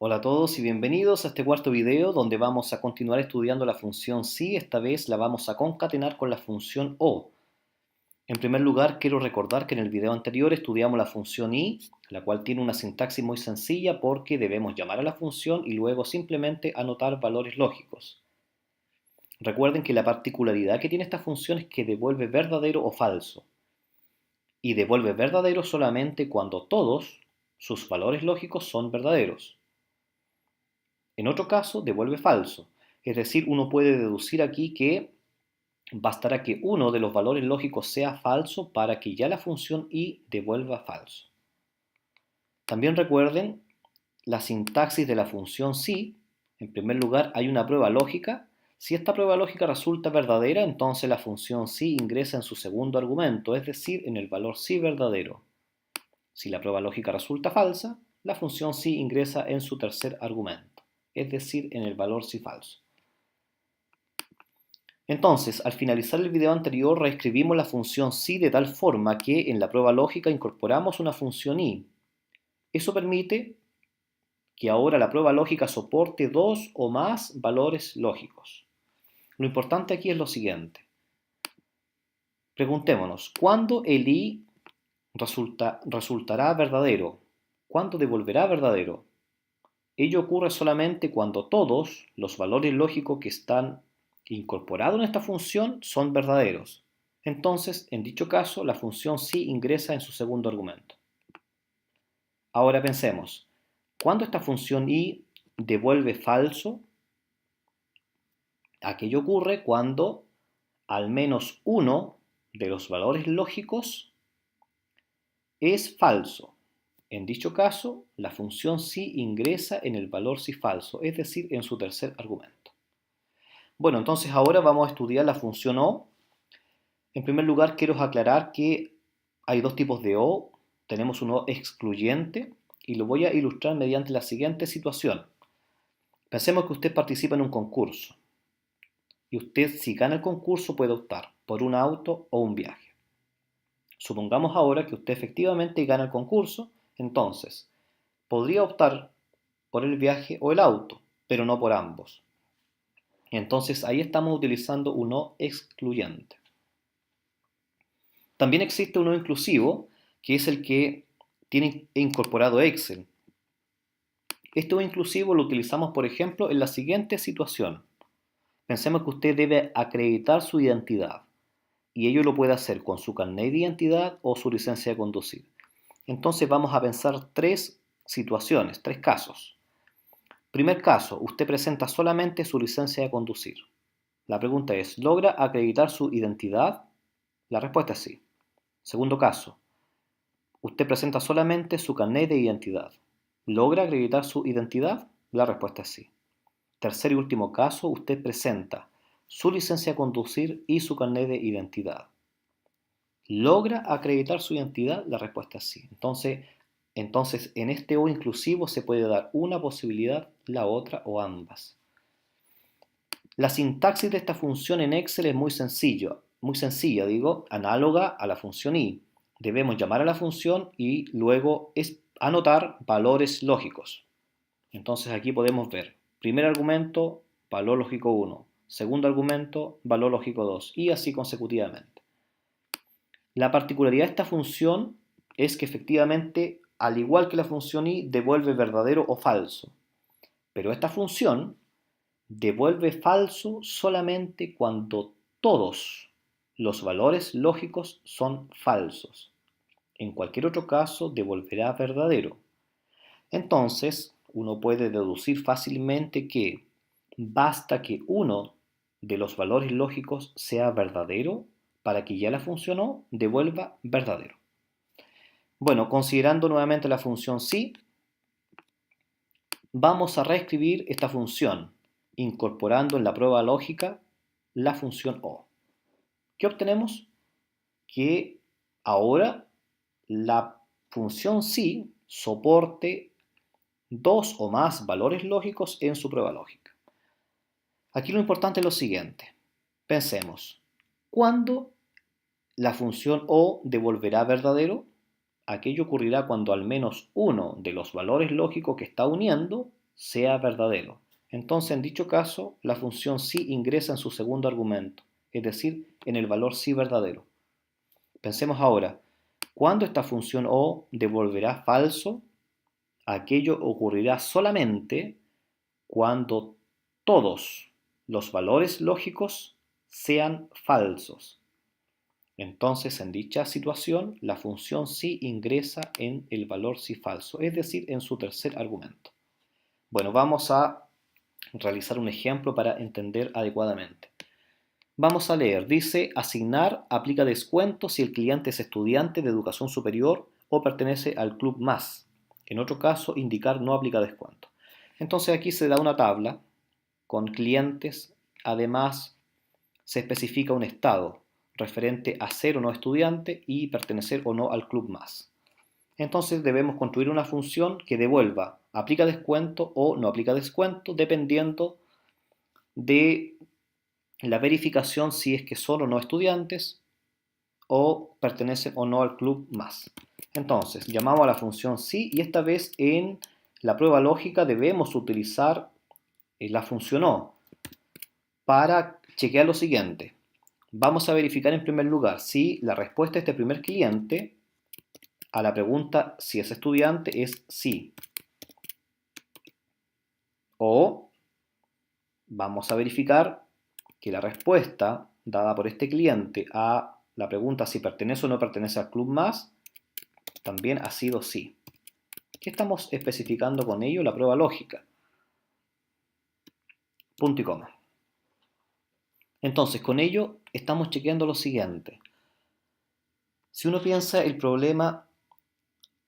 Hola a todos y bienvenidos a este cuarto video donde vamos a continuar estudiando la función si. Esta vez la vamos a concatenar con la función o. En primer lugar, quiero recordar que en el video anterior estudiamos la función i, la cual tiene una sintaxis muy sencilla porque debemos llamar a la función y luego simplemente anotar valores lógicos. Recuerden que la particularidad que tiene esta función es que devuelve verdadero o falso. Y devuelve verdadero solamente cuando todos sus valores lógicos son verdaderos. En otro caso, devuelve falso. Es decir, uno puede deducir aquí que bastará que uno de los valores lógicos sea falso para que ya la función i devuelva falso. También recuerden la sintaxis de la función si. En primer lugar, hay una prueba lógica. Si esta prueba lógica resulta verdadera, entonces la función si ingresa en su segundo argumento, es decir, en el valor si verdadero. Si la prueba lógica resulta falsa, la función si ingresa en su tercer argumento, es decir, en el valor si falso. Entonces, al finalizar el video anterior, reescribimos la función si de tal forma que en la prueba lógica incorporamos una función i. Eso permite que ahora la prueba lógica soporte dos o más valores lógicos. Lo importante aquí es lo siguiente. Preguntémonos, ¿cuándo el i resultará verdadero? ¿Cuándo devolverá verdadero? Ello ocurre solamente cuando todos los valores lógicos que están incorporados en esta función son verdaderos. Entonces, en dicho caso, la función sí ingresa en su segundo argumento. Ahora pensemos, ¿cuándo esta función i devuelve falso? Aquello ocurre cuando al menos uno de los valores lógicos es falso. En dicho caso, la función sí ingresa en el valor sí falso, es decir, en su tercer argumento. Bueno, entonces ahora vamos a estudiar la función o. En primer lugar, quiero aclarar que hay dos tipos de o. Tenemos un o excluyente y lo voy a ilustrar mediante la siguiente situación. Pensemos que usted participa en un concurso y usted, si gana el concurso, puede optar por un auto o un viaje. Supongamos ahora que usted efectivamente gana el concurso, entonces podría optar por el viaje o el auto, pero no por ambos. Entonces ahí estamos utilizando un o excluyente. También existe un o inclusivo, que es el que tiene incorporado Excel. Este o inclusivo lo utilizamos, por ejemplo, en la siguiente situación. Pensemos que usted debe acreditar su identidad y ello lo puede hacer con su carnet de identidad o su licencia de conducir. Entonces vamos a pensar tres situaciones, tres casos. Primer caso, usted presenta solamente su licencia de conducir. La pregunta es, ¿logra acreditar su identidad? La respuesta es sí. Segundo caso, usted presenta solamente su carnet de identidad. ¿Logra acreditar su identidad? La respuesta es sí. Tercer y último caso, usted presenta su licencia de conducir y su carnet de identidad. ¿Logra acreditar su identidad? La respuesta es sí. Entonces, en este o inclusivo se puede dar una posibilidad, la otra o ambas. La sintaxis de esta función en Excel es muy sencilla, análoga a la función i. Debemos llamar a la función y luego anotar valores lógicos. Entonces aquí podemos ver, primer argumento, valor lógico 1, segundo argumento, valor lógico 2 y así consecutivamente. La particularidad de esta función es que efectivamente, al igual que la función i, devuelve verdadero o falso. Pero esta función devuelve falso solamente cuando todos los valores lógicos son falsos. En cualquier otro caso devolverá verdadero. Entonces, uno puede deducir fácilmente que basta que uno de los valores lógicos sea verdadero para que ya la función o devuelva verdadero. Bueno, considerando nuevamente la función si, vamos a reescribir esta función incorporando en la prueba lógica la función o. ¿Qué obtenemos? Que ahora la función si soporte dos o más valores lógicos en su prueba lógica. Aquí lo importante es lo siguiente. Pensemos, ¿cuándo la función o devolverá verdadero? Aquello ocurrirá cuando al menos uno de los valores lógicos que está uniendo sea verdadero. Entonces, en dicho caso, la función sí ingresa en su segundo argumento, es decir, en el valor sí verdadero. Pensemos ahora, ¿cuándo esta función O devolverá falso? Aquello ocurrirá solamente cuando todos los valores lógicos sean falsos. Entonces, en dicha situación, la función sí ingresa en el valor sí falso, es decir, en su tercer argumento. Bueno, vamos a realizar un ejemplo para entender adecuadamente. Vamos a leer, dice, asignar aplica descuento si el cliente es estudiante de educación superior o pertenece al club más. En otro caso, indicar no aplica descuento. Entonces aquí se da una tabla con clientes, además se especifica un estado referente a ser o no estudiante y pertenecer o no al club más. Entonces debemos construir una función que devuelva aplica descuento o no aplica descuento dependiendo de la verificación si es que son o no estudiantes o pertenecen o no al club más. Entonces llamamos a la función sí y esta vez en la prueba lógica debemos utilizar la función o para chequear lo siguiente. Vamos a verificar en primer lugar si la respuesta de este primer cliente a la pregunta si es estudiante es sí. O vamos a verificar que la respuesta dada por este cliente a la pregunta si pertenece o no pertenece al club más también ha sido sí. ¿Qué estamos especificando con ello? La prueba lógica. Punto y coma. Entonces, con ello estamos chequeando lo siguiente. Si uno piensa el problema,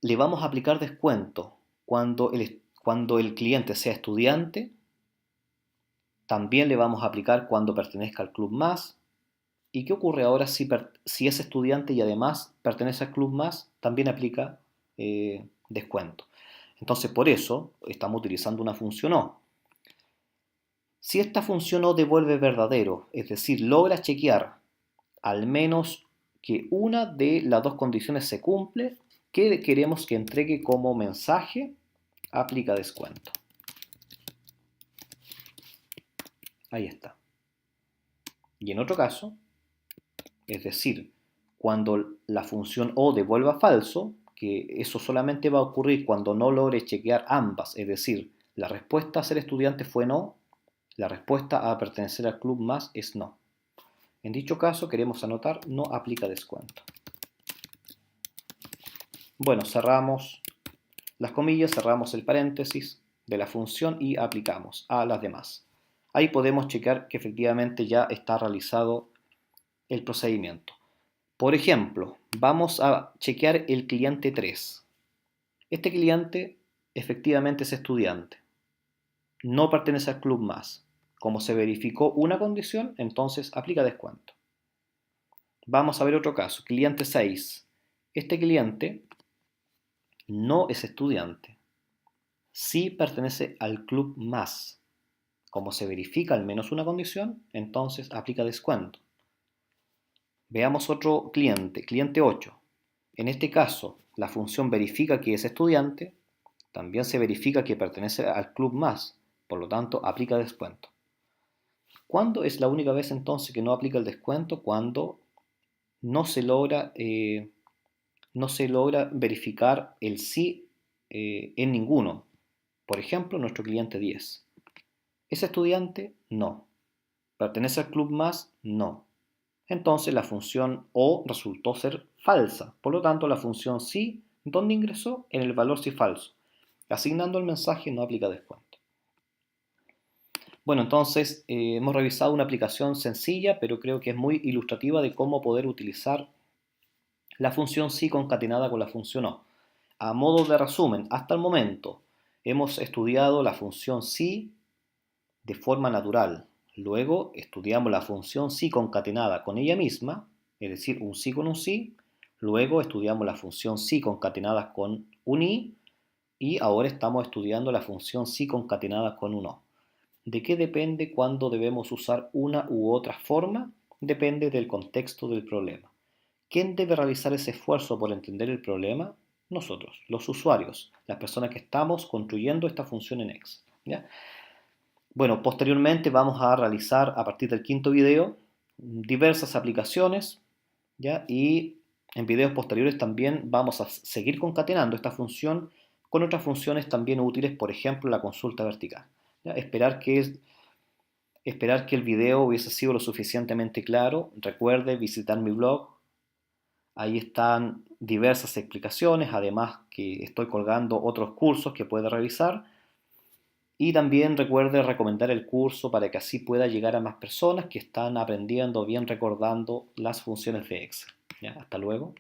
le vamos a aplicar descuento cuando el cliente sea estudiante, también le vamos a aplicar cuando pertenezca al club más. ¿Y qué ocurre ahora si es estudiante y además pertenece al club más? También aplica descuento. Entonces, por eso estamos utilizando una función O. Si esta función O devuelve verdadero, es decir, logra chequear al menos que una de las dos condiciones se cumple, ¿qué queremos que entregue como mensaje? Aplica descuento. Ahí está. Y en otro caso, es decir, cuando la función O devuelva falso, que eso solamente va a ocurrir cuando no logre chequear ambas, es decir, la respuesta a ser estudiante fue no, la respuesta a pertenecer al club más es no. En dicho caso queremos anotar no aplica descuento. Bueno, cerramos las comillas, cerramos el paréntesis de la función y aplicamos a las demás. Ahí podemos checar que efectivamente ya está realizado el procedimiento. Por ejemplo, vamos a chequear el cliente 3. Este cliente efectivamente es estudiante. No pertenece al club más. Como se verificó una condición, entonces aplica descuento. Vamos a ver otro caso. Cliente 6. Este cliente no es estudiante. Sí pertenece al club más. Como se verifica al menos una condición, entonces aplica descuento. Veamos otro cliente, cliente 8. En este caso, la función verifica que es estudiante, también se verifica que pertenece al club más, por lo tanto aplica descuento. ¿Cuándo es la única vez entonces que no aplica el descuento? Cuando no se logra, verificar el sí en ninguno. Por ejemplo, nuestro cliente 10. ¿Es estudiante? No. ¿Pertenece al club más? No. Entonces la función O resultó ser falsa. Por lo tanto, la función sí, ¿dónde ingresó? En el valor sí falso. Asignando el mensaje no aplica descuento. Bueno, entonces hemos revisado una aplicación sencilla, pero creo que es muy ilustrativa de cómo poder utilizar la función sí concatenada con la función O. A modo de resumen, hasta el momento hemos estudiado la función sí de forma natural. Luego estudiamos la función sí concatenada con ella misma, es decir, un sí con un sí. Luego estudiamos la función sí concatenada con un y ahora estamos estudiando la función sí concatenada con un o. ¿De qué depende cuándo debemos usar una u otra forma? Depende del contexto del problema. ¿Quién debe realizar ese esfuerzo por entender el problema? Nosotros, los usuarios, las personas que estamos construyendo esta función en Excel. ¿ya? Bueno, posteriormente vamos a realizar a partir del quinto video diversas aplicaciones, ¿ya? Y en videos posteriores también vamos a seguir concatenando esta función con otras funciones también útiles, por ejemplo la consulta vertical, ¿ya? Esperar que el video hubiese sido lo suficientemente claro. Recuerde visitar mi blog, ahí están diversas explicaciones, además que estoy colgando otros cursos que puede revisar. Y también recuerde recomendar el curso para que así pueda llegar a más personas que están aprendiendo bien recordando las funciones de Excel. ¿Ya? Hasta luego.